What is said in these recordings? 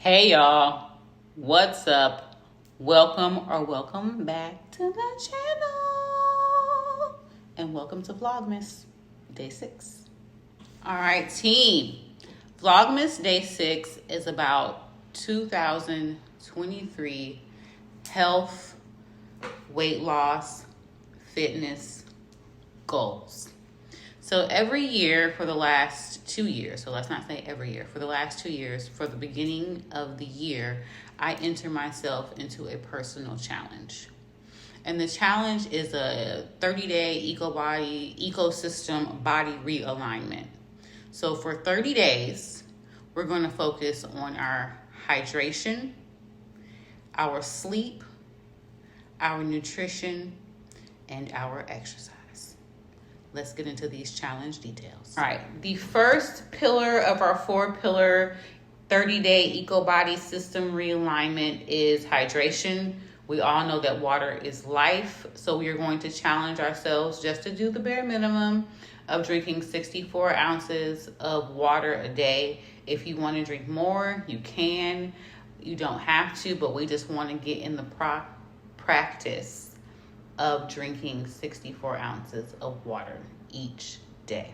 Hey y'all, what's up? Welcome back to the channel. And welcome to Vlogmas, day 6. All right, team. Vlogmas day 6 is about 2023 health, weight loss, fitness goals. So every year for the last 2 years, so let's not say every year, for the last 2 years, for the beginning of the year, I enter myself into a personal challenge. And the challenge is a 30-day ecosystem body realignment. So for 30 days, we're going to focus on our hydration, our sleep, our nutrition, and our exercise. Let's get into these challenge details. All right, the first pillar of our 4-pillar 30-day eco body system realignment is hydration. We all know that water is life, so we are going to challenge ourselves just to do the bare minimum of drinking 64 ounces of water a day. If you want to drink more, you can. You don't have to, but we just want to get in the practice of drinking 64 ounces of water each day.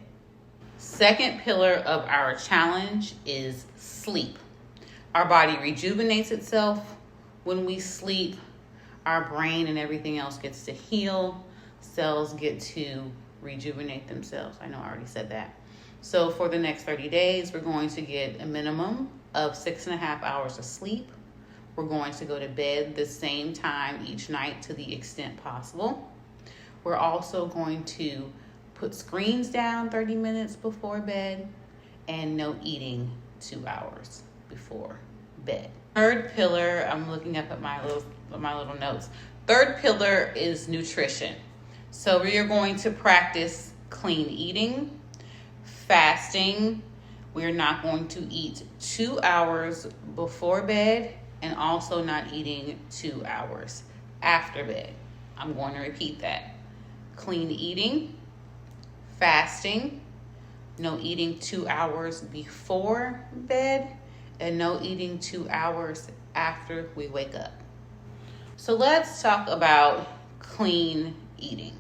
Second pillar of our challenge is sleep. Our body rejuvenates itself when we sleep. Our brain and everything else gets to heal. Cells get to rejuvenate themselves. I know I already said that. So for the next 30 days, we're going to get a minimum of 6.5 hours of sleep. We're going to go to bed the same time each night to the extent possible. We're also going to put screens down 30 minutes before bed and no eating 2 hours before bed. Third pillar, I'm looking up at my little notes. Third pillar is nutrition. So we are going to practice clean eating, fasting. We're not going to eat 2 hours before bed and also not eating 2 hours after bed. I'm going to repeat that. Clean eating, fasting, no eating 2 hours before bed, and no eating 2 hours after we wake up. So let's talk about clean eating.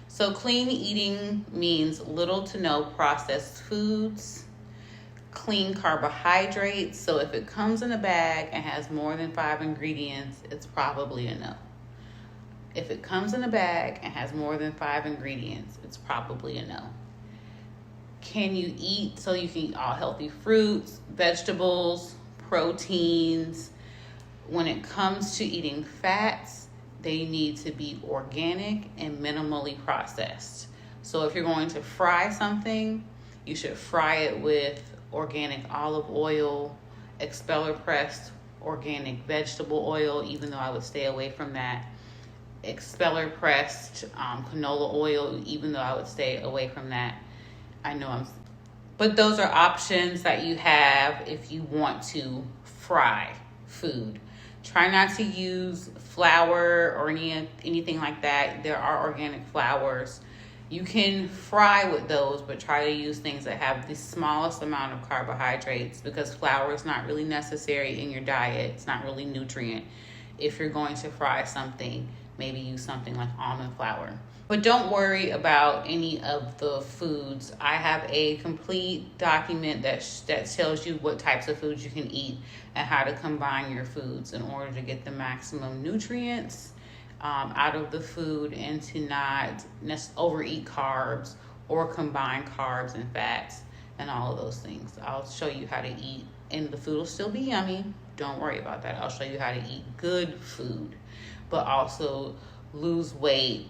So clean eating means little to no processed foods, clean carbohydrates. So if it comes in a bag and has more than 5 ingredients, it's probably a no. If it comes in a bag and has more than 5 ingredients, it's probably a no. Can you eat? So you can eat all healthy fruits, vegetables, proteins. When it comes to eating fats, they need to be organic and minimally processed. So if you're going to fry something, you should fry it with organic olive oil, expeller pressed organic vegetable oil, even though I would stay away from that. Expeller pressed canola oil, even though I would stay away from that. But those are options that you have if you want to fry food. Try not to use flour or anything like that. There are organic flours. You can fry with those, but try to use things that have the smallest amount of carbohydrates, because flour is not really necessary in your diet. It's not really nutrient. If you're going to fry something, maybe use something like almond flour. But don't worry about any of the foods. I have a complete document that tells you what types of foods you can eat and how to combine your foods in order to get the maximum nutrients out of the food and to not overeat carbs or combine carbs and fats and all of those things. I'll show you how to eat, and the food will still be yummy. Don't worry about that. I'll show you how to eat good food, but also lose weight,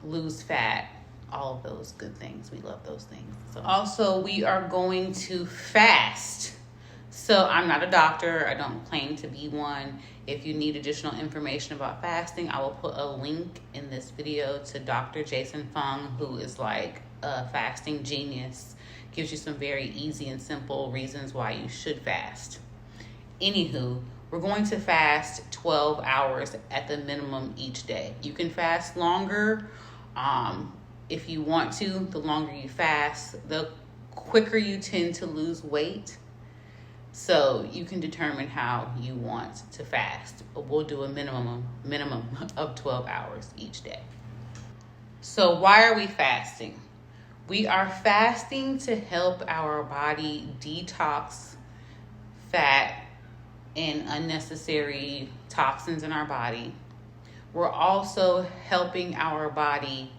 lose fat, all of those good things. We love those things. So also, we are going to fast. So I'm not a doctor. I don't claim to be one. If you need additional information about fasting, I will put a link in this video to Dr. Jason Fung, who is like a fasting genius. Gives you some very easy and simple reasons why you should fast. Anywho, we're going to fast 12 hours at the minimum each day. You can fast longer if you want to. The longer you fast, the quicker you tend to lose weight. So you can determine how you want to fast. But we'll do a minimum of 12 hours each day. So why are we fasting? We are fasting to help our body detox fat and unnecessary toxins in our body. We're also helping our body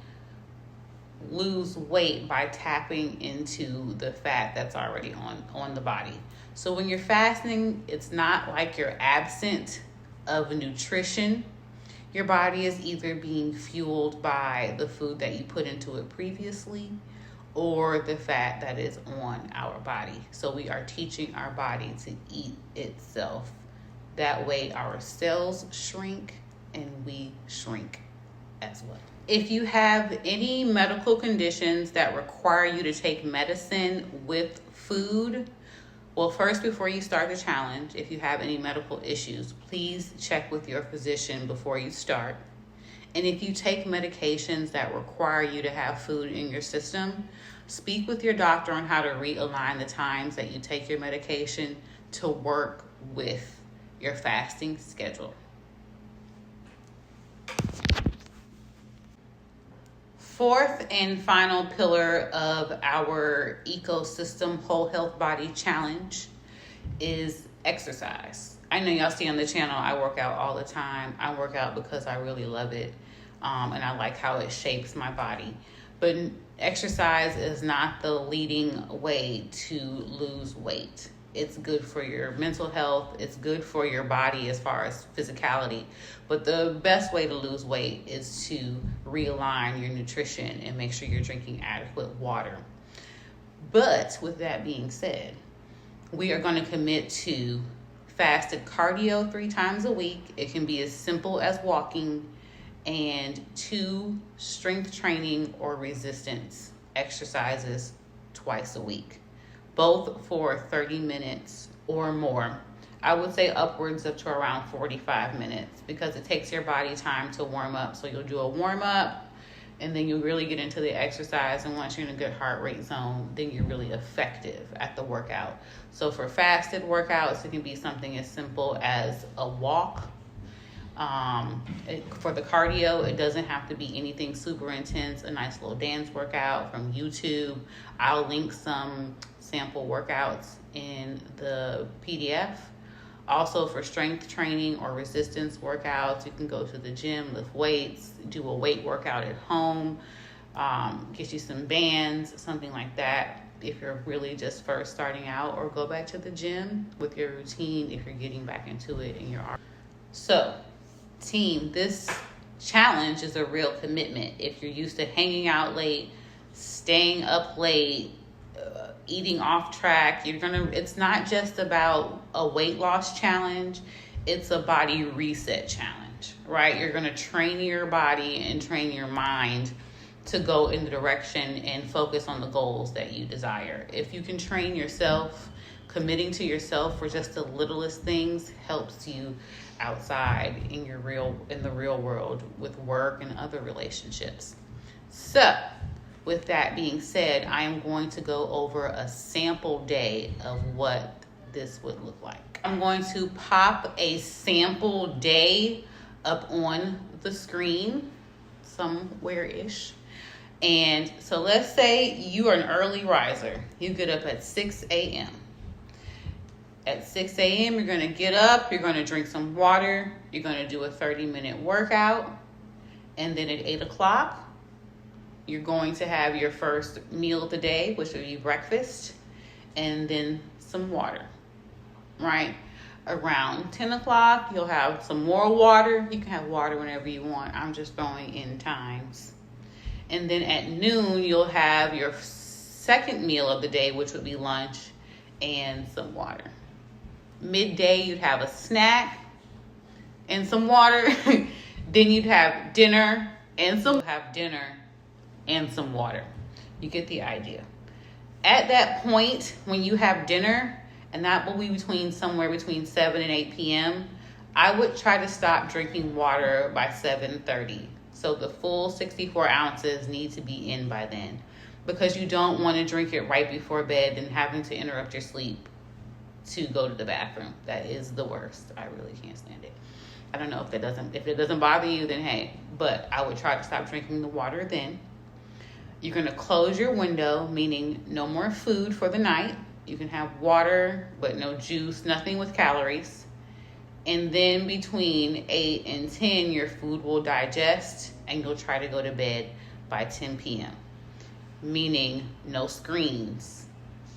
lose weight by tapping into the fat that's already on the body. So when you're fasting, it's not like you're absent of nutrition. Your body is either being fueled by the food that you put into it previously or the fat that is on our body. So we are teaching our body to eat itself. That way our cells shrink and we shrink as well. If you have any medical conditions that require you to take medicine with food, well, first, before you start the challenge, if you have any medical issues, please check with your physician before you start. And if you take medications that require you to have food in your system, speak with your doctor on how to realign the times that you take your medication to work with your fasting schedule. Fourth and final pillar of our ecosystem whole health body challenge is exercise. I know y'all see on the channel I work out all the time. I work out because I really love it, and I like how it shapes my body. But exercise is not the leading way to lose weight. It's good for your mental health. It's good for your body as far as physicality. But the best way to lose weight is to realign your nutrition and make sure you're drinking adequate water. But with that being said, we are going to commit to fasted cardio 3 times a week. It can be as simple as walking, and 2 strength training or resistance exercises twice a week, both for 30 minutes or more. I would say upwards of to around 45 minutes because it takes your body time to warm up. So you'll do a warm up and then you'll really get into the exercise. And once you're in a good heart rate zone, then you're really effective at the workout. So for fasted workouts, it can be something as simple as a walk. For the cardio, it doesn't have to be anything super intense. A nice little dance workout from YouTube. I'll link some sample workouts in the PDF. Also for strength training or resistance workouts, you can go to the gym, lift weights, do a weight workout at home, get you some bands, something like that if you're really just first starting out, or go back to the gym with your routine if you're getting back into it and you're already. So team, this challenge is a real commitment. If you're used to hanging out late, staying up late, eating off track, it's not just about a weight loss challenge, it's a body reset challenge, right? You're gonna train your body and train your mind to go in the direction and focus on the goals that you desire. If you can train yourself, committing to yourself for just the littlest things helps you outside in the real world with work and other relationships. So with that being said, I am going to go over a sample day of what this would look like. I'm going to pop a sample day up on the screen somewhere-ish. And so let's say you are an early riser. You get up at 6 a.m. At 6 a.m., you're going to get up, you're going to drink some water, you're going to do a 30-minute workout, and then at 8 o'clock, you're going to have your first meal of the day, which will be breakfast, and then some water, right? Around 10 o'clock, you'll have some more water. You can have water whenever you want. I'm just throwing in times. And then at noon, you'll have your second meal of the day, which would be lunch and some water. Midday, you'd have a snack and some water. Then you'd have dinner and some water. You get the idea. At that point, when you have dinner, and that will be somewhere between 7 and 8 p.m., I would try to stop drinking water by 7:30. So the full 64 ounces need to be in by then, because you don't want to drink it right before bed and having to interrupt your sleep to go to the bathroom. That is the worst. I really can't stand it. I don't know if it doesn't bother you, then hey, but I would try to stop drinking the water then. You're gonna close your window, meaning no more food for the night. You can have water, but no juice, nothing with calories. And then between 8 and 10, your food will digest and you'll try to go to bed by 10 p.m. Meaning no screens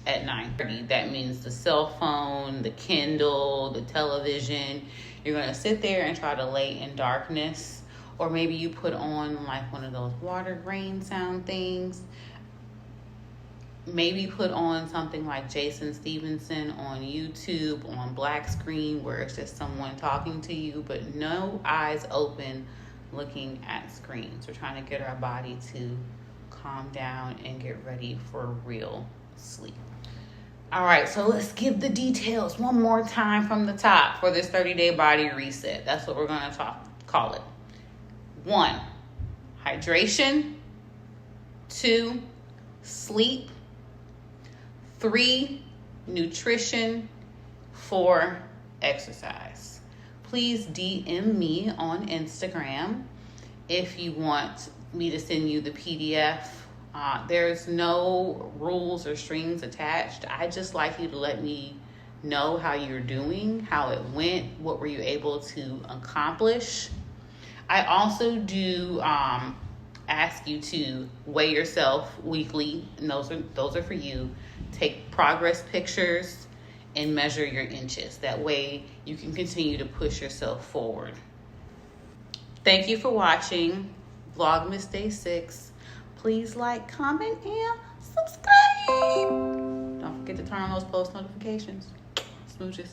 at 9:30. That means the cell phone, the Kindle, the television. You're gonna sit there and try to lay in darkness, or maybe you put on like one of those water grain sound things. Maybe put on something like Jason Stevenson on YouTube on black screen where it's just someone talking to you, but no eyes open looking at screens. We're trying to get our body to calm down and get ready for real sleep. All right, so let's give the details one more time from the top for this 30-day body reset. That's what we're going to call it. 1, hydration. 2, sleep. 3, nutrition. 4, exercise. Please DM me on Instagram if you want me to send you the PDF. There's no rules or strings attached. I just like you to let me know how you're doing, how it went, what were you able to accomplish. I also do ask you to weigh yourself weekly, and those are for you. Take progress pictures and measure your inches. That way you can continue to push yourself forward. Thank you for watching Vlogmas Day 6. Please like, comment, and subscribe. Don't forget to turn on those post notifications. Smooches.